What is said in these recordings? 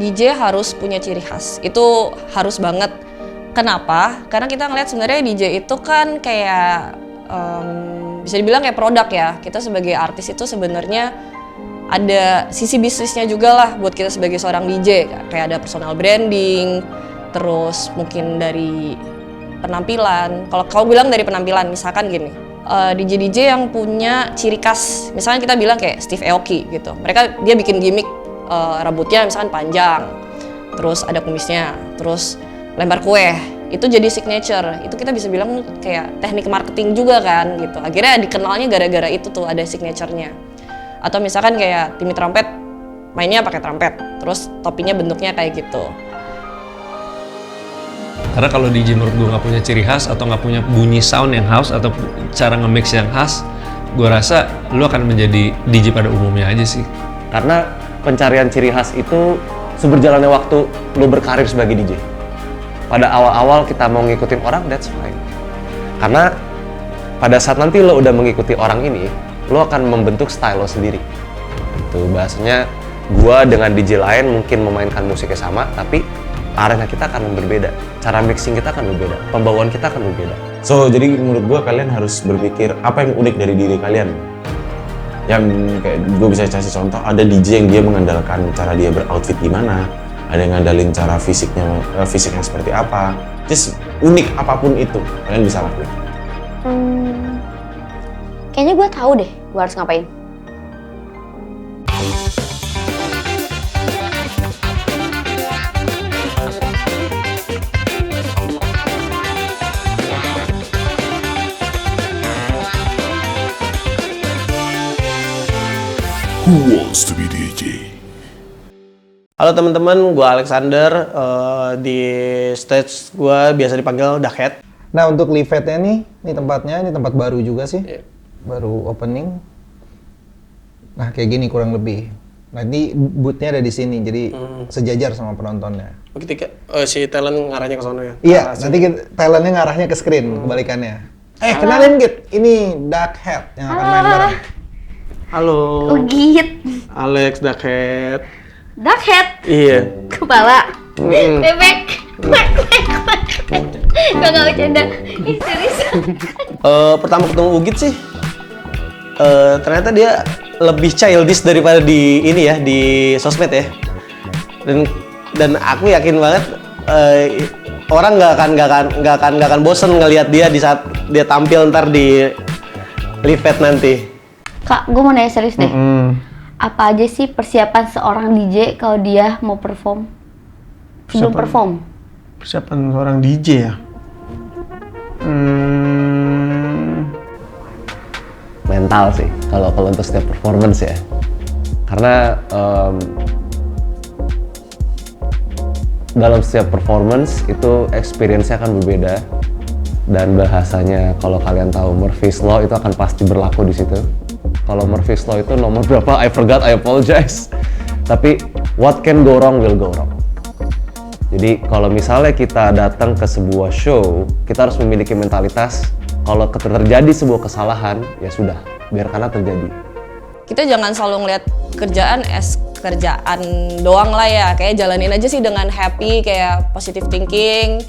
DJ harus punya ciri khas. Itu harus banget. Kenapa? Karena kita ngeliat sebenarnya DJ itu kan kayak bisa dibilang kayak produk ya. Kita sebagai artis itu sebenarnya ada sisi bisnisnya juga lah buat kita sebagai seorang DJ. Kayak ada personal branding, terus mungkin dari penampilan. Kalau kau bilang dari penampilan, misalkan gini, DJ yang punya ciri khas, misalnya kita bilang kayak Steve Aoki gitu. Dia bikin gimmick rambutnya misalkan panjang, terus ada kumisnya, terus lempar kue. Itu jadi signature. Itu kita bisa bilang kayak teknik marketing juga kan gitu. Akhirnya dikenalnya gara-gara itu tuh ada signature-nya. Atau misalkan kayak Timmy Trumpet mainnya pakai trompet, terus topinya bentuknya kayak gitu. Karena kalau DJ menurut gue nggak punya ciri khas atau nggak punya bunyi sound yang khas atau cara nge-mix yang khas, gue rasa lu akan menjadi DJ pada umumnya aja sih. Karena pencarian ciri khas itu seberjalannya waktu lu berkarir sebagai DJ. Pada awal-awal kita mau ngikutin orang, that's fine. Karena pada saat nanti lo udah mengikuti orang ini, lo akan membentuk style lo sendiri. Itu bahasanya gua dengan DJ lain mungkin memainkan musiknya sama, tapi arahnya kita akan berbeda. Cara mixing kita akan berbeda, pembawaan kita akan berbeda. So, jadi menurut gua kalian harus berpikir apa yang unik dari diri kalian. Yang kayak gue bisa kasih contoh, ada DJ yang dia mengandalkan cara dia beroutfit gimana, ada yang ngandalin cara fisiknya seperti apa. Just unik apapun itu, kalian bisa lakuin. Kayaknya gue tahu deh gue harus ngapain. Who wants to be DJ? Halo teman-teman, gue Alexander. Di stage gue biasa dipanggil Duckhead. Nah untuk Livetnya nih tempatnya, ini tempat baru juga sih. Baru opening. Nah kayak gini kurang lebih. Nah ini boothnya ada di sini, jadi sejajar sama penontonnya. Ketika si talent ngarahnya ke sono ya? Iya, nanti talentnya ngarahnya ke screen, kebalikannya. Kenalin Git, ini Duckhead yang akan main bareng. Halo. Ugit. Alex Duckhead. Duckhead. Iya. Kepala. Bebek. Gak bercanda. Ih serius. Pertama ketemu Ugit sih, ternyata dia lebih childish daripada di ini ya, di sosmed ya. Dan aku yakin banget orang nggak akan bosen ngelihat dia di saat dia tampil ntar di Livet nanti. Kak, gue mau nanya serius deh. Apa aja sih persiapan seorang DJ kalau dia mau perform? Sebelum perform? Persiapan seorang DJ ya? Mental sih, kalau untuk setiap performance ya. Karena dalam setiap performance itu experience-nya akan berbeda. Dan bahasanya kalau kalian tahu Murphy's Law itu akan pasti berlaku di situ. Kalau Murphy's Law itu nomor berapa? I forgot, I apologize. Tapi what can go wrong will go wrong. Jadi kalau misalnya kita datang ke sebuah show, kita harus memiliki mentalitas kalau terjadi sebuah kesalahan, ya sudah, biarkanlah terjadi. Kita jangan selalu ngeliat kerjaan as kerjaan doang lah ya, kayak jalanin aja sih dengan happy, kayak positive thinking,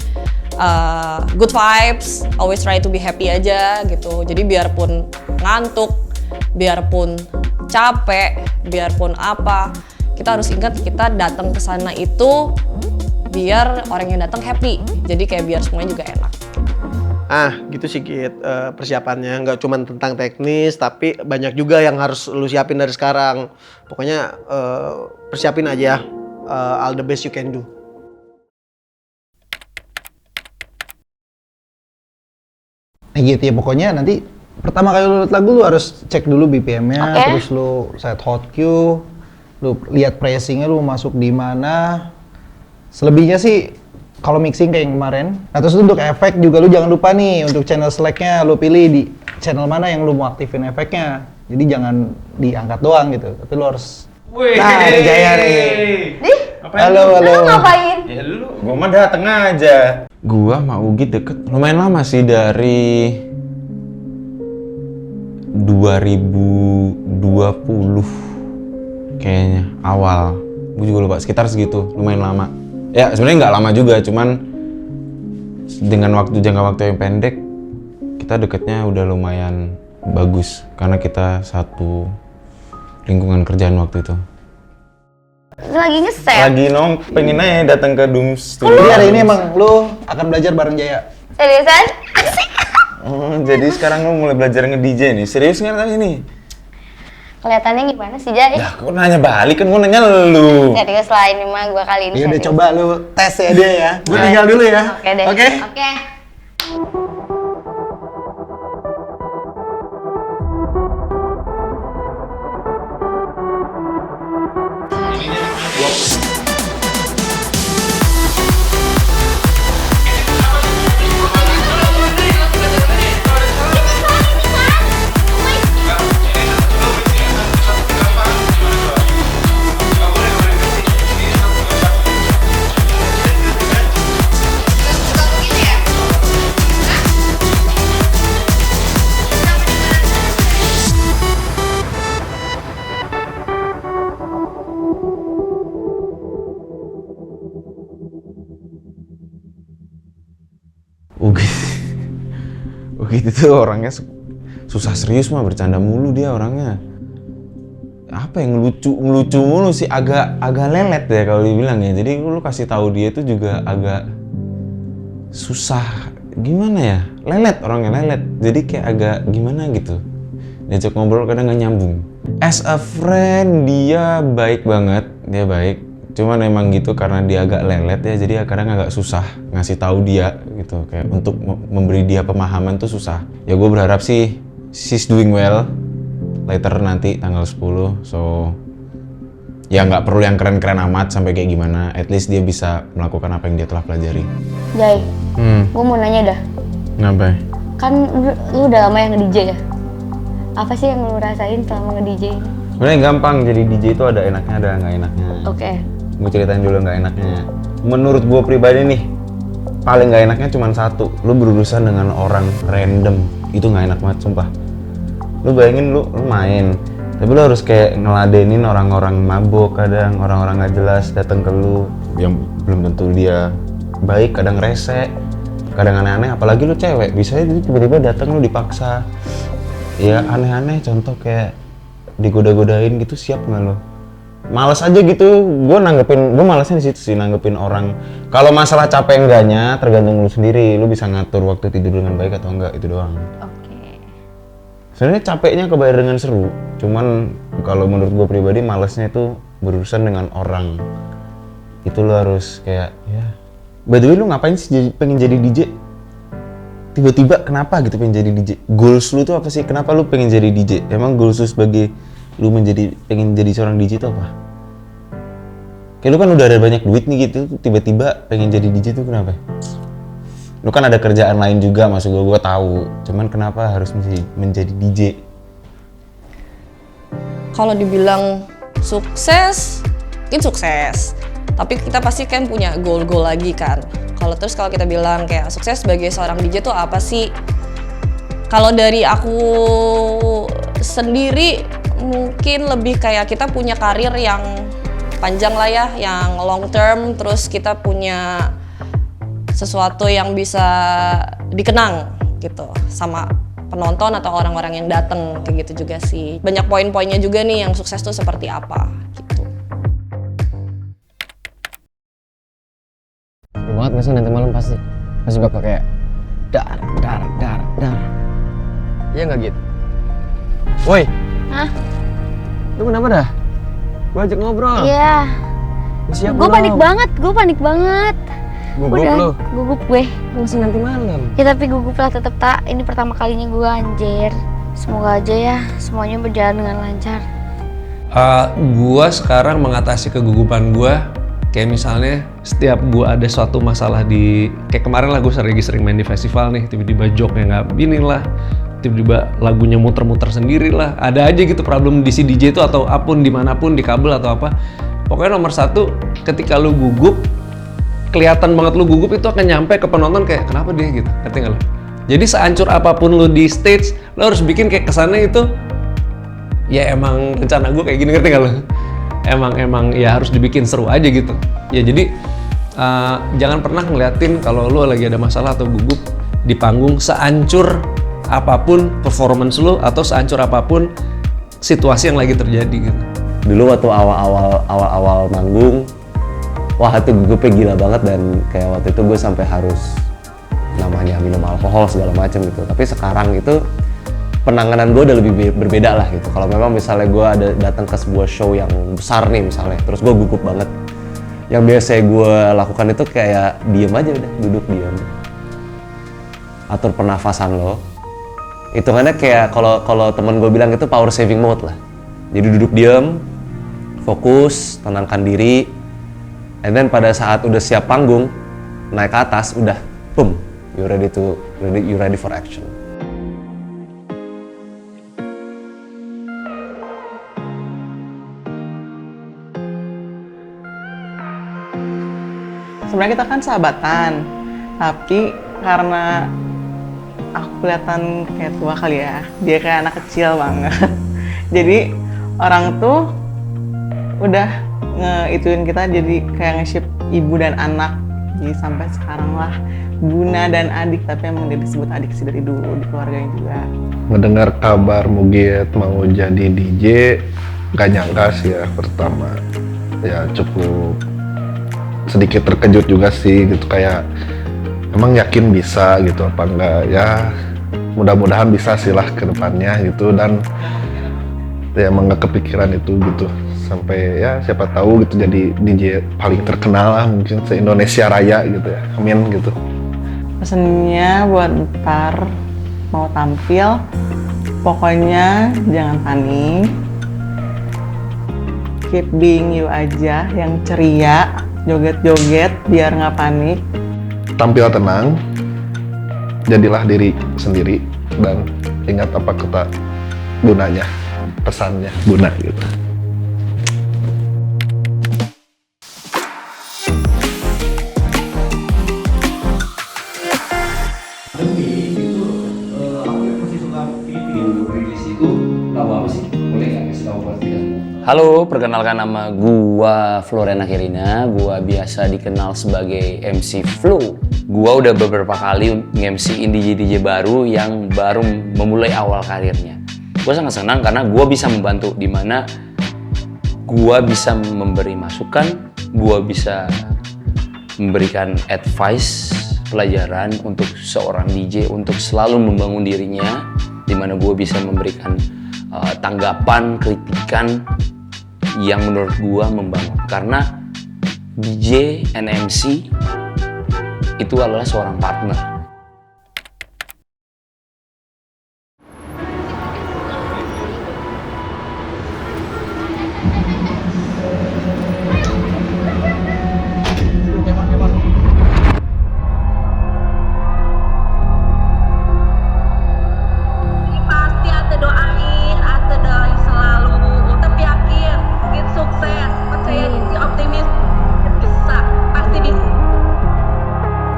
good vibes, always try to be happy aja gitu. Jadi biarpun ngantuk, biarpun capek, biarpun apa, kita harus ingat kita datang ke sana itu biar orang yang datang happy. Jadi kayak biar semuanya juga enak. Gitu sih Git, persiapannya nggak cuma tentang teknis, tapi banyak juga yang harus lu siapin dari sekarang. Pokoknya persiapin aja, all the best you can do. Nah gitu ya, pokoknya nanti pertama kali lu lihat lagu lu harus cek dulu BPM-nya, terus lu set hot cue, lu lihat pressing-nya lu masuk di mana. Selebihnya sih kalau mixing kayak yang kemarin. Nah terus untuk efek juga lu jangan lupa nih, untuk channel select-nya lu pilih di channel mana yang lu mau aktifin efeknya. Jadi jangan diangkat doang gitu, tapi lu harus. Nah, ada Jaya nih. Halo. Lu ngapain? Ya lu, gua mah dateng aja. Gua sama Ugit deket lumayan lama sih, dari 2020 kayaknya awal. Gue juga lupa, sekitar segitu, lumayan lama. Ya sebenarnya nggak lama juga, cuman dengan jangka waktu yang pendek kita deketnya udah lumayan bagus karena kita satu lingkungan kerjaan waktu itu. Lagi ngeset. Lagi pengen aja datang ke Doom Studio. Jadi hari ini emang lu akan belajar bareng Jaya. Seriusan? Asik. Oh, jadi sekarang lu mulai belajar nge-DJ nih. Serius nggak kali ini? Kelihatannya gimana sih, Jay? Nah, kok nanya balik kan gua nanya lu. Serius lah ini mah gua kali ini. Ya udah serius. coba lu tes ya dia ya. Gue tinggal dulu ya. Oke deh. Oke? Oke. Ugit itu orangnya susah serius mah, bercanda mulu dia orangnya. Apa yang ngelucu mulu sih, agak lelet ya kalau dibilang ya. Jadi lu kasih tahu dia itu juga agak susah, gimana ya, lelet orangnya, lelet. Jadi kayak agak gimana gitu, diajak ngobrol kadang nggak nyambung. As a friend dia baik banget, dia baik. Cuman emang gitu karena dia agak lelet ya, jadi kadang agak susah ngasih tahu dia gitu, kayak untuk memberi dia pemahaman tuh susah. Ya gue berharap sih she's doing well later nanti tanggal 10, so ya nggak perlu yang keren-keren amat sampai kayak gimana, at least dia bisa melakukan apa yang dia telah pelajari. Jay, gue mau nanya dah. Kenapa? Kan lu udah lama yang nge-DJ ya? Apa sih yang lu rasain selama nge-DJ ini? Sebenarnya gampang, jadi DJ itu ada enaknya ada nggak enaknya. Oke. Gue ceritain dulu nggak enaknya. Menurut gue pribadi nih, paling nggak enaknya cuma satu, lu berurusan dengan orang random, itu nggak enak banget sumpah. Lu bayangin lu main, tapi lu harus kayak ngeladenin orang-orang mabuk, kadang orang-orang nggak jelas datang ke lu yang belum tentu dia baik, kadang rese, kadang aneh-aneh, apalagi lu cewek, bisa aja tiba-tiba datang lu dipaksa. Ya aneh-aneh, contoh kayak digoda-godain gitu, siap nggak lu? Males aja gitu, gue malesnya di situ sih, nanggepin orang. Kalau masalah capek enggaknya tergantung lu sendiri, lu bisa ngatur waktu tidur dengan baik atau enggak, itu doang. Oke. Sebenarnya capeknya kebayar dengan seru, cuman kalau menurut gue pribadi malesnya itu berurusan dengan orang. Itu lu harus kayak ya. By the way, lu ngapain sih pengen jadi DJ? Tiba-tiba kenapa gitu pengen jadi DJ? Goals lu tuh apa sih? Kenapa lu pengen jadi DJ? Emang goals lu sebagai lu pengen jadi seorang DJ itu apa? Kayak lu kan udah ada banyak duit nih gitu, tiba-tiba pengen jadi DJ tuh kenapa? Lu kan ada kerjaan lain juga, maksud gue tahu. Cuman kenapa harus menjadi DJ? Kalau dibilang sukses, mungkin sukses. Tapi kita pasti kan punya goal-goal lagi kan. Kalau kita bilang kayak sukses sebagai seorang DJ tuh apa sih? Kalau dari aku sendiri mungkin lebih kayak kita punya karir yang panjang lah ya, yang long term, terus kita punya sesuatu yang bisa dikenang gitu sama penonton atau orang-orang yang datang, kayak gitu juga sih. Banyak poin-poinnya juga nih yang sukses tuh seperti apa gitu. Banget gak sih nanti malam pasti bakal kayak dar. Iya nggak gitu? Woi. Hah? Lu kenapa dah? Gua ajak ngobrol. Iya. Siap Gue panik banget. Gugup lu. Gugup gue. Masih nanti malam. Ya tapi gugup lah tetep tak. Ini pertama kalinya gue anjir. Semoga aja ya semuanya berjalan dengan lancar. Gua sekarang mengatasi kegugupan gua kayak misalnya setiap gua ada suatu masalah kayak kemarin lah gua sering main di festival nih, tiba-tiba joknya nggak binin lah, tiba-tiba lagunya muter-muter sendiri lah, ada aja gitu problem di si DJ itu atau apapun dimanapun di kabel atau apa. Pokoknya nomor satu, ketika lu gugup, kelihatan banget lu gugup itu akan nyampe ke penonton kayak kenapa dia gitu, ngerti nggak lu? Jadi sehancur apapun lu di stage, lu harus bikin kayak kesannya itu ya emang rencana gue kayak gini, ngerti nggak lu? emang ya harus dibikin seru aja gitu. Ya jadi jangan pernah ngeliatin kalau lu lagi ada masalah atau gugup di panggung seancur apapun performance lu atau seancur apapun situasi yang lagi terjadi gitu. Dulu waktu awal manggung, wah itu gugupnya gila banget dan kayak waktu itu gue sampai harus namanya minum alkohol segala macam gitu. Tapi sekarang itu penanganan gue udah lebih berbeda lah gitu. Kalau memang misalnya gue ada datang ke sebuah show yang besar nih misalnya, terus gue gugup banget, yang biasa gue lakukan itu kayak diem aja udah, duduk diem, atur pernafasan lo. Hitungannya kayak kalau temen gue bilang itu power saving mode lah. Jadi duduk diem, fokus, tenangkan diri, and then pada saat udah siap panggung, naik ke atas, udah, boom, you ready for action. Sebenarnya kita kan sahabatan, tapi karena aku kelihatan kayak tua kali ya, dia kayak anak kecil banget. Jadi orang tuh udah ngeituin kita jadi kayak nge-ship ibu dan anak. Jadi sampai sekarang lah Buna dan adik, tapi emang dia disebut adik sih dari dulu di keluarganya juga. Mendengar kabar Mugiet mau jadi DJ, gak nyangka sih ya pertama. Ya cukup sedikit terkejut juga sih gitu, kayak emang yakin bisa gitu apa enggak, ya mudah-mudahan bisa sih lah ke depannya gitu, dan ya emang gak kepikiran itu gitu sampai ya siapa tahu gitu jadi DJ paling terkenal lah mungkin se-Indonesia Raya gitu ya, amin gitu. Pesennya buat ntar mau tampil, pokoknya jangan panik, keep being you aja, yang ceria, joget-joget biar nggak panik. Tampil tenang, jadilah diri sendiri, dan ingat apa kata Bunanya, pesannya Buna gitu. Halo, perkenalkan nama gua Floren Akhirina. Gua biasa dikenal sebagai MC Flo. Gua udah beberapa kali nge-MC-in DJ-DJ baru yang baru memulai awal karirnya. Gua sangat senang karena gua bisa membantu, di mana gua bisa memberi masukan, gua bisa memberikan advice, pelajaran untuk seorang DJ untuk selalu membangun dirinya, di mana gua bisa memberikan tanggapan, kritikan yang menurut gua membangun. Karena DJ and MC itu adalah seorang partner.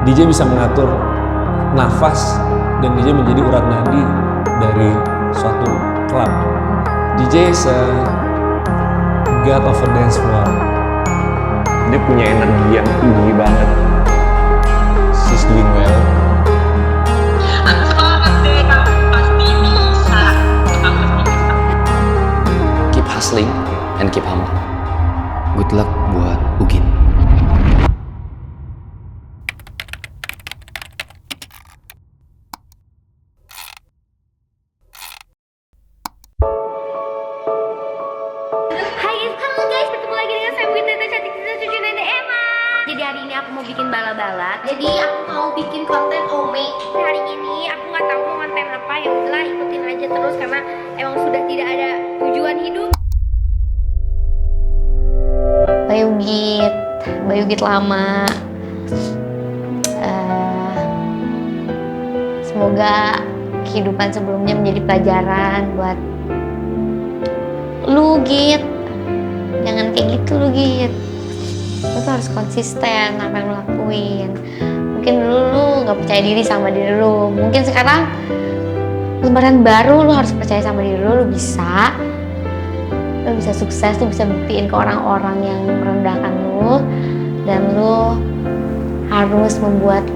DJ bisa mengatur nafas dan DJ menjadi urat nadi dari suatu klub. DJ is a god of a dance floor. Dia punya energi yang tinggi banget. She's doing well. Semangat deh, kamu pasti bisa. Kamu pasti bisa. Keep hustling and keep humble. Good luck buat Ugin. Jadi hari ini aku mau bikin bala-bala. Jadi aku mau bikin konten Ome. Hari ini aku nggak tahu mau konten apa, ya udahlah ikutin aja terus karena emang sudah tidak ada tujuan hidup. Bayugit lama. Semoga kehidupan sebelumnya menjadi pelajaran buat lu, Git. Jangan kayak gitu lu, Git. Lu tuh harus konsisten apa yang lu lakuin. Mungkin dulu lu gak percaya diri sama diri lu. Mungkin sekarang lembaran baru lu harus percaya sama diri lu bisa. Lo bisa sukses, lo bisa buktiin ke orang-orang yang merendahkan lo, dan lo harus membuat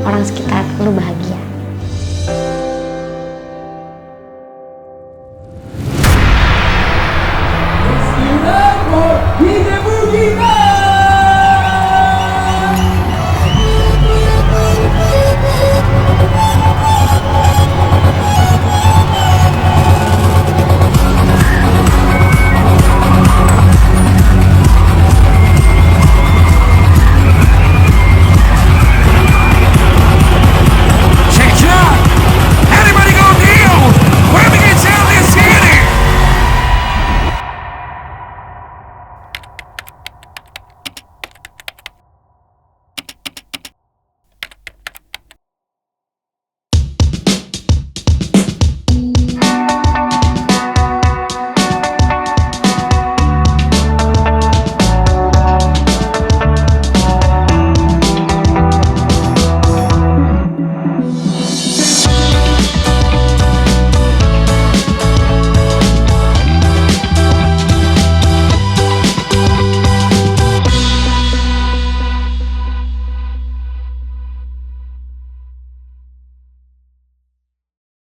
orang sekitar lo bahagia.